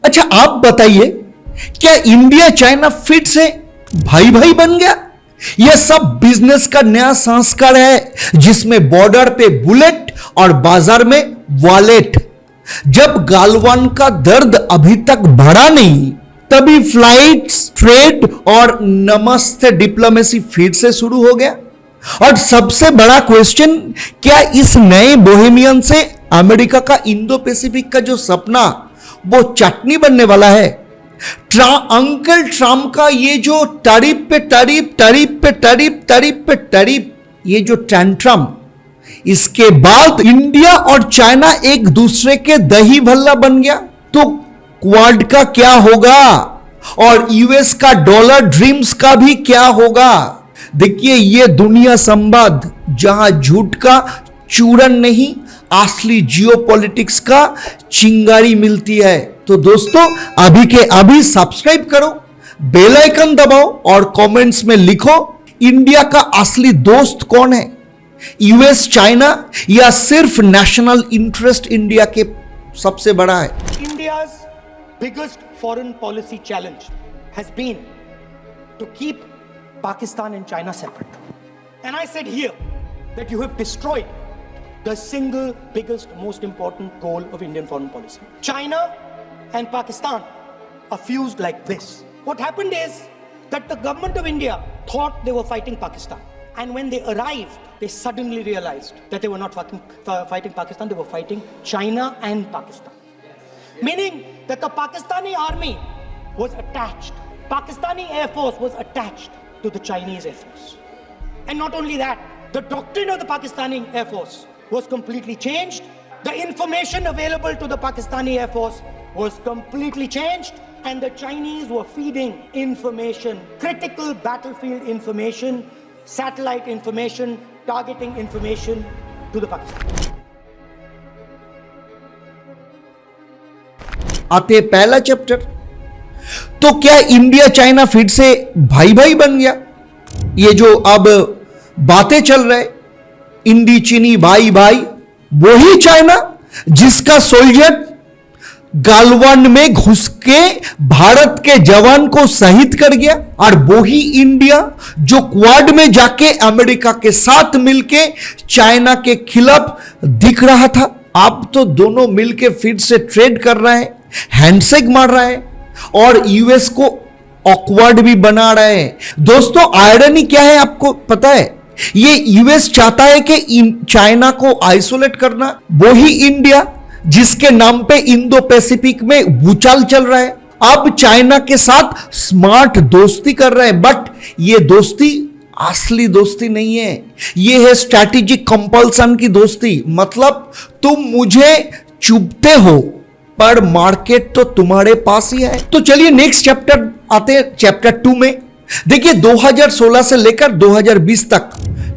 अच्छा आप बताइए, क्या इंडिया चाइना फिर से भाई भाई बन गया? यह सब बिजनेस का नया संस्कार है जिसमें बॉर्डर पे बुलेट और बाजार में वॉलेट। जब गालवान का दर्द अभी तक बढ़ा नहीं, तभी फ्लाइट्स, ट्रेड और नमस्ते डिप्लोमेसी फिर से शुरू हो गया। और सबसे बड़ा क्वेश्चन, क्या इस नए बोहेमियन से अमेरिका का इंडो पैसिफिक का जो सपना वो चटनी बनने वाला है? अंकल ट्रम्प का ये जो टैरिफ पे टैरिफ, टैरिफ पे टैरिफ, टैरिफ पे टैरिफ, ये जो टैंट्रम, इसके बाद इंडिया और चाइना एक दूसरे के दही भल्ला बन गया तो क्वाड का क्या होगा? और यूएस का डॉलर ड्रीम्स का भी क्या होगा? देखिए, ये दुनिया संवाद जहां झूठ का चूरन नहीं, असली जियोपॉलिटिक्स का चिंगारी मिलती है। तो दोस्तों, अभी के अभी सब्सक्राइब करो, बेल आइकन दबाओ और कमेंट्स में लिखो, इंडिया का असली दोस्त कौन है? यूएस, चाइना या सिर्फ नेशनल इंटरेस्ट इंडिया के सबसे बड़ा है? India's biggest foreign policy challenge has been to keep Pakistan and China separate. And I said here that you have destroyed the single biggest, most important goal of Indian foreign policy. China and Pakistan are fused like this. What happened is that the government of India thought they were fighting Pakistan. And when they arrived, they suddenly realized that they were not fighting Pakistan, they were fighting China and Pakistan. Meaning that the Pakistani army was attached, Pakistani Air Force was attached to the Chinese Air Force. And not only that, the doctrine of the Pakistani Air Force was completely changed. The information available to the Pakistani Air Force was completely changed, and the Chinese were feeding information, critical battlefield information, satellite information, targeting information to the Pakistan. आते पहला chapter, तो क्या India China फिर से भाई भाई बन गया? ये जो अब बातें चल रहे, इंडी चीनी भाई भाई, वही चाइना जिसका सोल्जर गालवान में घुस के भारत के जवान को शहीद कर गया, और वही इंडिया जो क्वाड में जाके अमेरिका के साथ मिलके चाइना के खिलाफ दिख रहा था, अब तो दोनों मिलके फिर से ट्रेड कर रहे हैं, हैंडशेक मार रहा है और यूएस को ऑकवर्ड भी बना रहे हैं। दोस्तों, आयरनी क्या है आपको पता है? ये यूएस चाहता है कि चाइना को आइसोलेट करना, वही इंडिया जिसके नाम पे इंडो पैसिफिक में भूचाल चल रहा है, अब चाइना के साथ स्मार्ट दोस्ती कर रहा है। बट ये दोस्ती असली दोस्ती नहीं है, ये है स्ट्रैटेजिक कंपल्सन की दोस्ती। मतलब तुम मुझे चुभते हो पर मार्केट तो तुम्हारे पास ही है। तो चलिए नेक्स्ट चैप्टर आते हैं, चैप्टर 2 में। देखिए 2016 से लेकर 2020 तक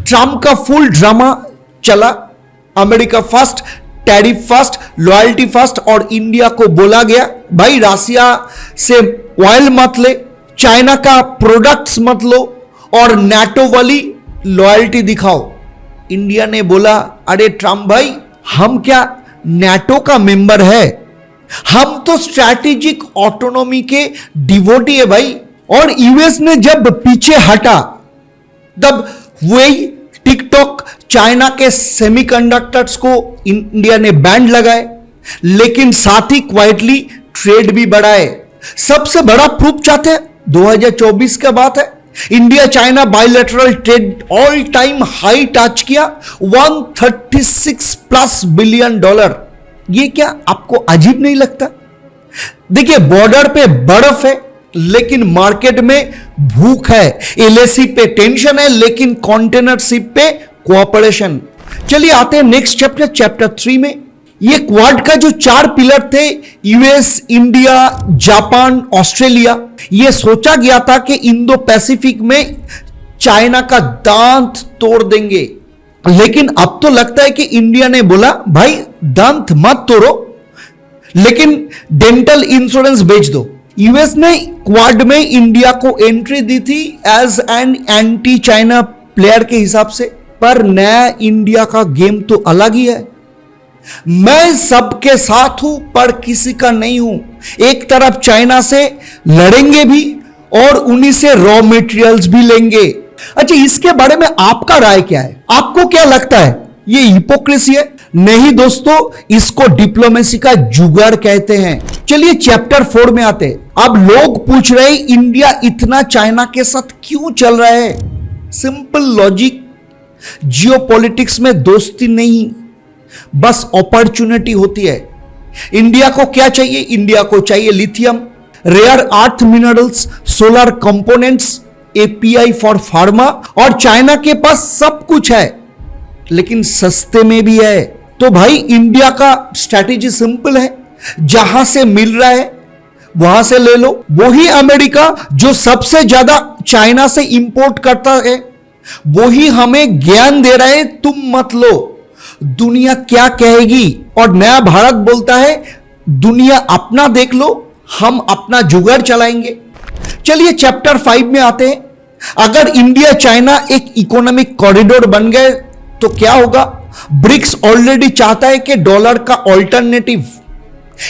ट्रम्प का फुल ड्रामा चला। America first, tariff first, loyalty first, और इंडिया को बोला गया भाई रसिया से ऑयल मत ले, चाइना का प्रोडक्ट्स मत लो और नाटो वाली लॉयल्टी दिखाओ। इंडिया ने बोला अरे ट्रम्प भाई, हम क्या नाटो का मेंबर है? हम तो स्ट्रैटेजिक ऑटोनॉमी के डिवोटी है भाई। और यूएस ने जब पीछे हटा, तब वही टिकटॉक, चाइना के सेमीकंडक्टर्स को इंडिया ने बैन लगाए, लेकिन साथ ही क्वाइटली ट्रेड भी बढ़ाए। सबसे बड़ा प्रूफ चाहते हैं, 2024 का बात है, India China bilateral trade all time high touch किया, $136+ बिलियन। ये क्या आपको अजीब नहीं लगता? देखिए बॉर्डर पे बर्फ है लेकिन मार्केट में भूख है, एलएसी पे टेंशन है लेकिन कंटेनर शिप पे कोऑपरेशन। चलिए आते हैं नेक्स्ट चैप्टर, चैप्टर 3 में। ये क्वाड का जो 4 पिलर थे, यूएस, इंडिया, जापान, ऑस्ट्रेलिया, ये सोचा गया था कि इंडो पैसिफिक में चाइना का दांत तोड़ देंगे, लेकिन अब तो लगता है कि इंडिया ने बोला भाई दांत मत तोड़ो लेकिन डेंटल इंश्योरेंस बेच दो। यूएस ने क्वाड में इंडिया को एंट्री दी थी as an anti China player के हिसाब से, पर नया इंडिया का गेम तो अलग ही है। मैं सबके साथ हूं पर किसी का नहीं हूं। एक तरफ चाइना से लड़ेंगे भी और उन्हीं से रॉ मटेरियल्स भी लेंगे। अच्छा, इसके बारे में आपका राय क्या है? आपको क्या लगता है ये हिपोक्रेसी है? नहीं दोस्तों, इसको डिप्लोमेसी का जुगाड़ कहते हैं। चलिए चैप्टर 4 में आते हैं। अब लोग पूछ रहे हैं इंडिया इतना चाइना के साथ क्यों चल रहा है? सिंपल लॉजिक, जियोपॉलिटिक्स में दोस्ती नहीं, बस अपॉर्चुनिटी होती है। इंडिया को क्या चाहिए? इंडिया को चाहिए lithium, rare earth minerals, solar components, API for pharma. और चाइना के पास सब कुछ है लेकिन सस्ते में भी है। तो भाई इंडिया का स्ट्रैटेजी सिंपल है, जहां से मिल रहा है वहां से ले लो। वही अमेरिका जो सबसे ज्यादा चाइना से इंपोर्ट करता है, वही हमें ज्ञान दे रहा है तुम मत लो, दुनिया क्या कहेगी। और नया भारत बोलता है दुनिया अपना देख लो, हम अपना जुगाड़ चलाएंगे। चलिए चैप्टर 5 में आते हैं। अगर इंडिया चाइना एक इकोनॉमिक कॉरिडोर बन गए तो क्या होगा? ब्रिक्स ऑलरेडी चाहता है कि डॉलर का ऑल्टरनेटिव।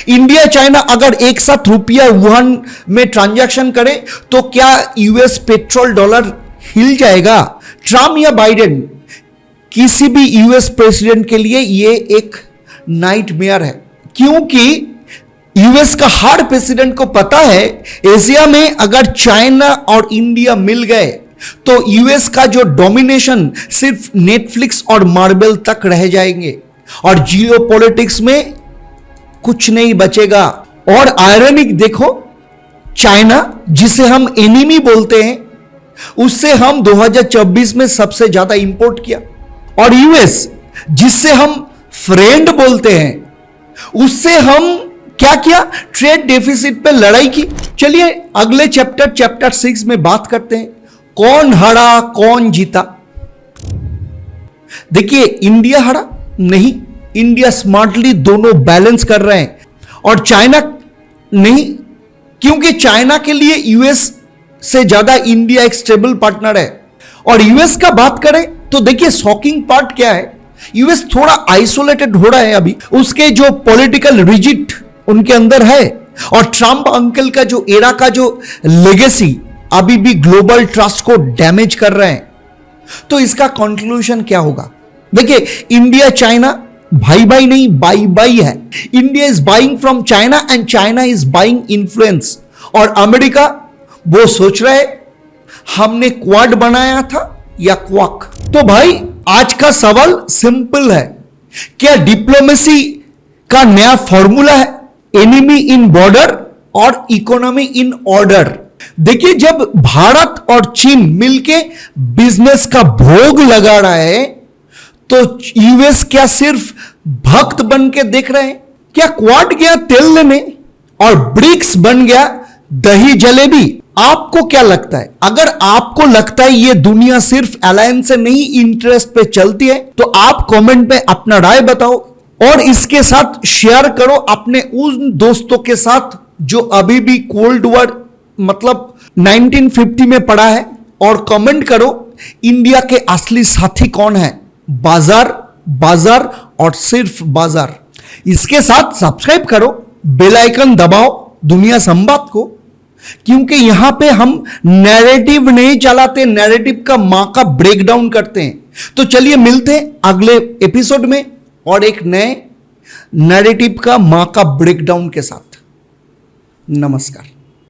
इंडिया चाइना अगर एक साथ रुपया वुहान में ट्रांजैक्शन करे तो क्या यूएस पेट्रोल डॉलर हिल जाएगा? ट्रम्प या बाइडेन, किसी भी यूएस प्रेसिडेंट के लिए यह एक नाइटमेयर है, क्योंकि यूएस का हर प्रेसिडेंट को पता है एशिया में अगर चाइना और इंडिया मिल गए तो यूएस का जो डोमिनेशन सिर्फ नेटफ्लिक्स और मार्वल तक रह जाएंगे और जियोपॉलिटिक्स में कुछ नहीं बचेगा। और आयरनिक देखो, चाइना जिसे हम एनिमी बोलते हैं उससे हम 2024 में सबसे ज्यादा इंपोर्ट किया, और यूएस जिससे हम फ्रेंड बोलते हैं उससे हम क्या किया? ट्रेड डेफिसिट पे लड़ाई की। चलिए अगले चैप्टर 6 में बात करते हैं, कौन हारा कौन जीता। देखिए इंडिया हारा नहीं, इंडिया स्मार्टली दोनों बैलेंस कर रहे हैं, और चाइना नहीं, क्योंकि चाइना के लिए यूएस से ज्यादा इंडिया एक स्टेबल पार्टनर है। और यूएस का बात करें तो देखिए शॉकिंग पार्ट क्या है, यूएस थोड़ा आइसोलेटेड हो रहा है अभी, उसके जो पॉलिटिकल रिजिट उनके अंदर है, और ट्रम्प अंकल का जो एरा का जो लेगेसी अभी भी ग्लोबल ट्रस्ट को डैमेज कर रहे हैं। तो इसका कंक्लूजन क्या होगा? देखिए इंडिया चाइना भाई भाई नहीं बाई बाई है। India is buying from China and China is buying influence, और अमेरिका वो सोच रहे हमने क्वाड बनाया था या क्वाक। तो भाई आज का सवाल सिंपल है, क्या डिप्लोमेसी का नया फॉर्मूला है एनिमी इन बॉर्डर और इकोनॉमी इन ऑर्डर? देखिए जब भारत और चीन मिलके बिजनेस का भोग लगा रहा है तो यूएस क्या सिर्फ भक्त बन के देख रहे हैं? क्या क्वाड गया तेल लेने और ब्रिक्स बन गया दही जलेबी? आपको क्या लगता है? अगर आपको लगता है ये दुनिया सिर्फ अलायंस से नहीं इंटरेस्ट पे चलती है तो आप कमेंट में अपना राय बताओ, और इसके साथ शेयर करो अपने उन दोस्तों के साथ जो अभी भी कोल्ड वॉर मतलब 1950 में पड़ा है, और कमेंट करो इंडिया के असली साथी कौन है, बाजार बाजार और सिर्फ बाजार। इसके साथ सब्सक्राइब करो, बेल आइकन दबाओ दुनिया संवाद को, क्योंकि यहां पे हम नैरेटिव नहीं चलाते, नैरेटिव का मां का ब्रेकडाउन करते हैं। तो चलिए मिलते हैं अगले एपिसोड में और एक नए नैरेटिव का मां का ब्रेकडाउन के साथ। नमस्कार।